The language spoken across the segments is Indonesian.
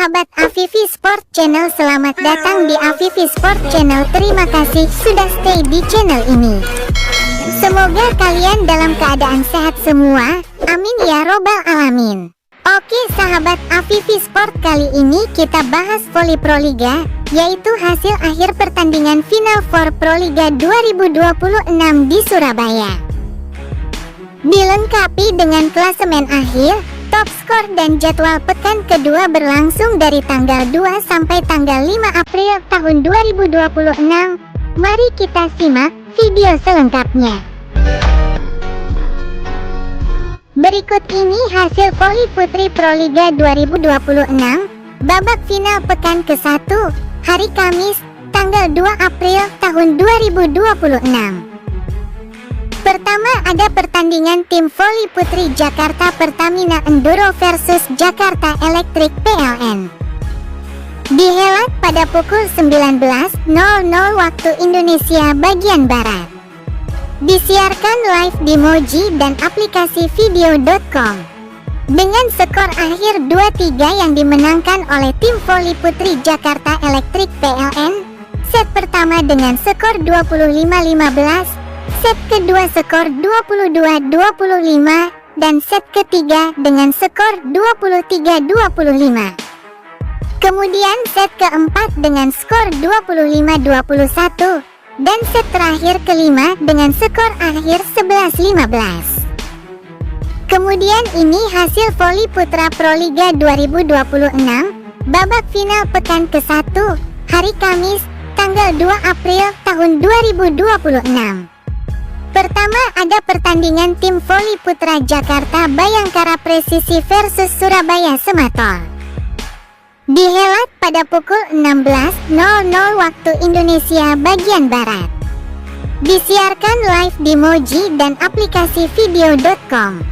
sahabat Afifi Sport Channel, selamat datang di Afifi Sport Channel. Terima kasih sudah stay di channel ini. Semoga kalian dalam keadaan sehat semua, amin ya robbal alamin. Oke sahabat Afifi Sport, kali ini kita bahas voli Proliga, yaitu hasil akhir pertandingan Final Four Proliga 2026 di Surabaya. Dilengkapi dengan klasemen akhir, top skor dan jadwal pekan kedua berlangsung dari tanggal 2 sampai tanggal 5 April tahun 2026. Mari kita simak video selengkapnya. Berikut ini hasil voli putri Proliga 2026 babak final pekan ke-1 hari Kamis tanggal 2 April tahun 2026. Pertama ada pertandingan tim voli putri Jakarta Pertamina Enduro versus Jakarta Electric PLN. Dihelat pada pukul 19.00 waktu Indonesia bagian Barat. Disiarkan live di Moji dan aplikasi video.com. Dengan skor akhir 2-3 yang dimenangkan oleh tim voli putri Jakarta Electric PLN. Set pertama dengan skor 25-15. Set kedua skor 22-25 dan set ketiga dengan skor 23-25. Kemudian set keempat dengan skor 25-21 dan set terakhir kelima dengan skor akhir 11-15. Kemudian ini hasil voli putra Proliga 2026 babak final pekan ke-1 hari Kamis tanggal 2 April tahun 2026. Pertama ada pertandingan tim voli putra Jakarta Bayangkara Presisi versus Surabaya Semator. Dihelat pada pukul 16.00 waktu Indonesia bagian Barat. Disiarkan live di Moji dan aplikasi video.com.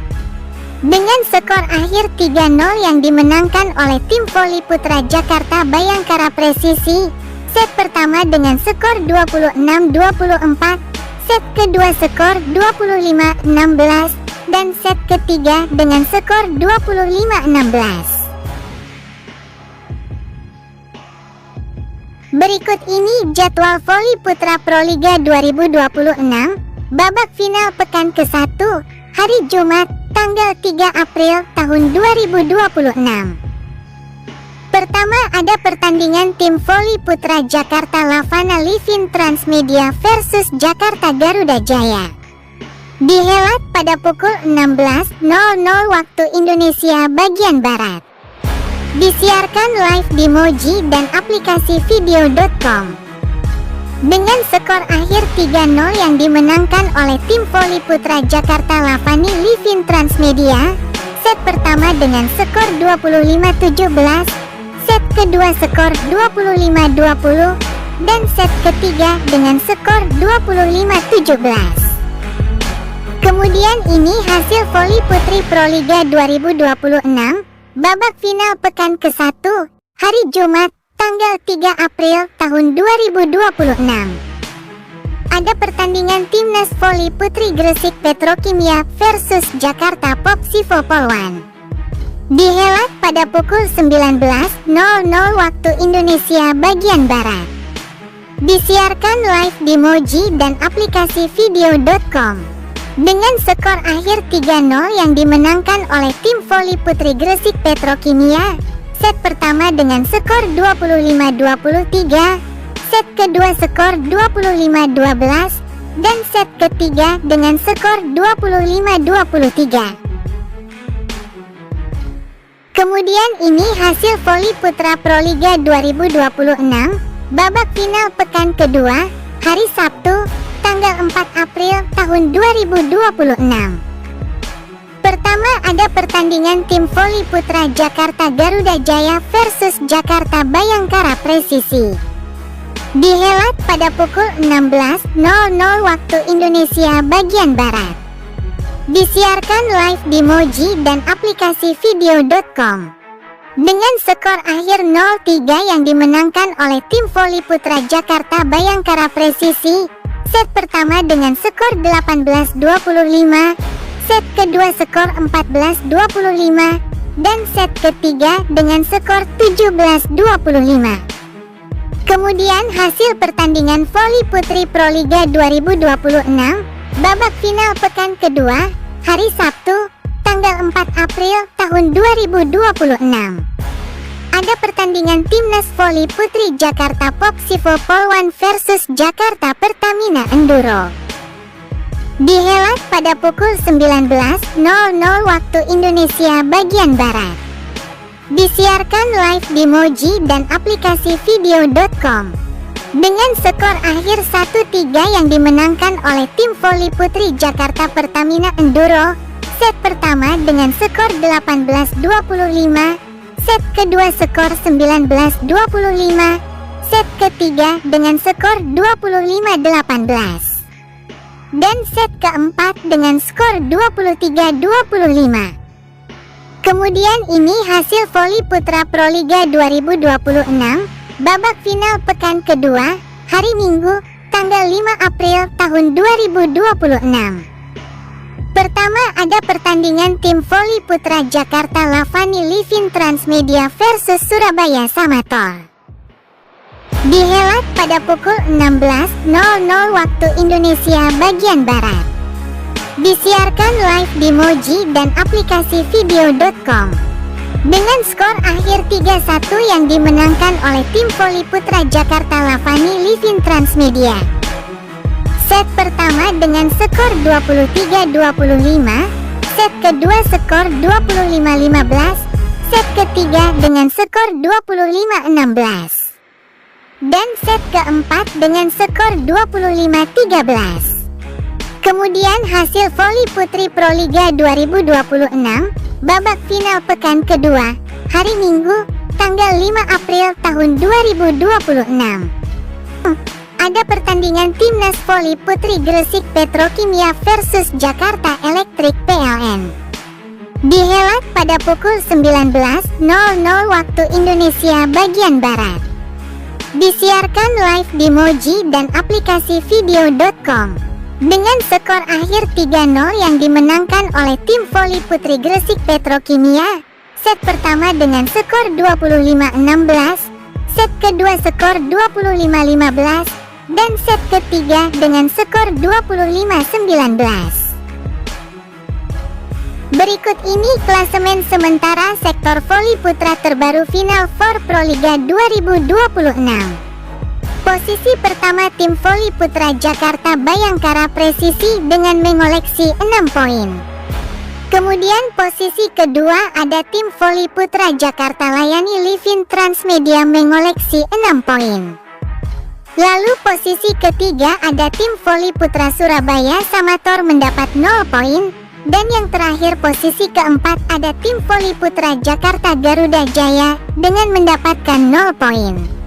Dengan skor akhir 3-0 yang dimenangkan oleh tim voli putra Jakarta Bayangkara Presisi. Set pertama dengan skor 26-24. Set kedua skor 25-16 dan set ketiga dengan skor 25-16. Berikut ini jadwal voli putra Proliga 2026 babak final pekan ke-1 hari Jumat tanggal 3 April tahun 2026. Pertama ada pertandingan tim voli putra Jakarta Lavana Livin Transmedia versus Jakarta Garuda Jaya. Dihelat pada pukul 16.00 waktu Indonesia bagian Barat. Disiarkan live di Moji dan aplikasi video.com. Dengan skor akhir 3-0 yang dimenangkan oleh tim voli putra Jakarta Lavani Livin Transmedia. Set pertama dengan skor 25-17. Set kedua skor 25-20 dan set ketiga dengan skor 25-17. Kemudian ini hasil voli putri Proliga 2026 babak final pekan ke-1 hari Jumat tanggal 3 April tahun 2026. Ada pertandingan timnas voli putri Gresik Petrokimia versus Jakarta Popsivo Polwan. Dihelat pada pukul 19.00 waktu Indonesia bagian Barat. Disiarkan live di Moji dan aplikasi video.com. Dengan skor akhir 3-0 yang dimenangkan oleh tim voli putri Gresik Petrokimia. Set pertama dengan skor 25-23. Set kedua skor 25-12 dan set ketiga dengan skor 25-23. Kemudian ini hasil voli putra Proliga 2026 babak final pekan kedua hari Sabtu tanggal 4 April tahun 2026. Pertama ada pertandingan tim voli putra Jakarta Garuda Jaya versus Jakarta Bayangkara Presisi. Dihelat pada pukul 16.00 waktu Indonesia bagian Barat. Disiarkan live di Moji dan aplikasi video.com. Dengan skor akhir 0-3 yang dimenangkan oleh tim voli putra Jakarta Bayangkara Presisi. Set pertama dengan skor 18-25. Set kedua skor 14-25 dan set ketiga dengan skor 17-25. Kemudian hasil pertandingan voli putri Proliga 2026 babak final pekan kedua hari Sabtu tanggal 4 April tahun 2026. Ada pertandingan Timnas Voli Putri Jakarta Popsivo Polwan versus Jakarta Pertamina Enduro. Dihelat pada pukul 19.00 waktu Indonesia bagian Barat. Disiarkan live di Moji dan aplikasi video.com. Dengan skor akhir 1-3 yang dimenangkan oleh tim voli putri Jakarta Pertamina Enduro, set pertama dengan skor 18-25, set kedua skor 19-25, set ketiga dengan skor 25-18, dan set keempat dengan skor 23-25. Kemudian ini hasil voli putra Proliga 2026 babak final pekan kedua hari Minggu tanggal 5 April tahun 2026. Pertama ada pertandingan tim voli putra Jakarta Lavani Livin Transmedia versus Surabaya Samator. Dihelat pada pukul 16.00 waktu Indonesia bagian Barat. Disiarkan live di Moji dan aplikasi video.com. Dengan skor akhir 3-1 yang dimenangkan oleh tim voli putra Jakarta Lavani Livin Transmedia. Set pertama dengan skor 23-25, set kedua skor 25-15, set ketiga dengan skor 25-16, dan set keempat dengan skor 25-13. Kemudian hasil voli putri Proliga 2026 babak final pekan kedua hari Minggu tanggal 5 April tahun 2026. Ada pertandingan Timnas Voli Putri Gresik Petrokimia versus Jakarta Electric PLN. Dihelat pada pukul 19.00 waktu Indonesia bagian Barat. Disiarkan live di Moji dan aplikasi video.com. Dengan skor akhir 3-0 yang dimenangkan oleh tim voli putri Gresik Petrokimia, set pertama dengan skor 25-16, set kedua skor 25-15, dan set ketiga dengan skor 25-19. Berikut ini klasemen sementara sektor voli putra terbaru final for Proliga 2026. Posisi pertama tim voli putra Jakarta Bayangkara Presisi dengan mengoleksi 6 poin. Kemudian posisi kedua ada tim voli putra Jakarta Layani Livin Transmedia mengoleksi 6 poin. Lalu posisi ketiga ada tim voli putra Surabaya Samator mendapat 0 poin. Dan yang terakhir posisi keempat ada tim voli putra Jakarta Garuda Jaya dengan mendapatkan 0 poin.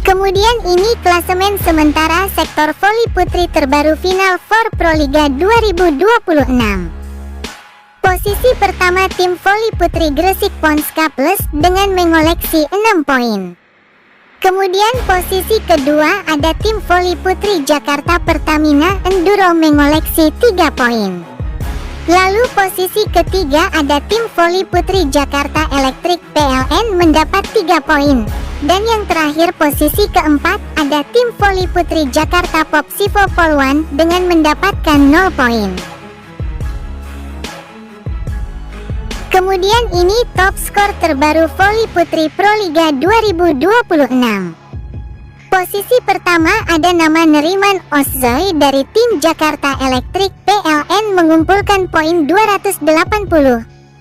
Kemudian ini klasemen sementara sektor voli putri terbaru final for Proliga 2026. Posisi pertama tim voli putri Gresik Ponska Plus dengan mengoleksi 6 poin. Kemudian posisi kedua ada tim voli putri Jakarta Pertamina Enduro mengoleksi 3 poin. Lalu posisi ketiga ada tim voli putri Jakarta Electric PLN mendapat 3 poin. Dan yang terakhir posisi keempat ada tim voli putri Jakarta Popsivo Polwan dengan mendapatkan 0 poin. Kemudian ini top skor terbaru voli putri Proliga 2026. Posisi pertama ada nama Neriman Ozzoy dari tim Jakarta Electric PLN mengumpulkan poin 280.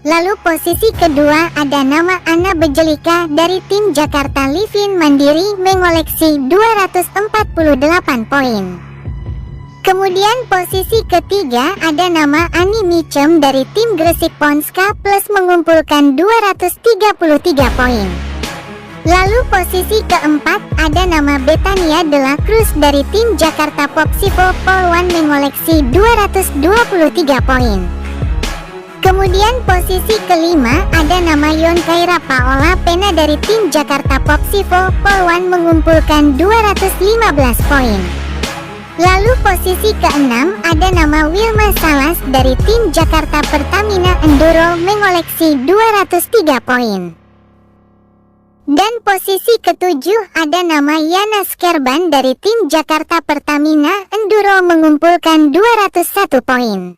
Lalu posisi kedua ada nama Ana Bejelika dari tim Jakarta Livin Mandiri mengoleksi 248 poin. Kemudian posisi ketiga ada nama Ani Micem dari tim Gresik Ponska Plus mengumpulkan 233 poin. Lalu posisi keempat ada nama Betania de la Cruz dari tim Jakarta Popsivo Polwan mengoleksi 223 poin. Kemudian posisi kelima ada nama Yon Kaira Paola Pena dari tim Jakarta Popsivo Polwan mengumpulkan 215 poin. Lalu posisi ke-6 ada nama Wilma Salas dari tim Jakarta Pertamina Enduro mengoleksi 203 poin. Dan posisi ke-7 ada nama Yana Skerban dari tim Jakarta Pertamina Enduro mengumpulkan 201 poin.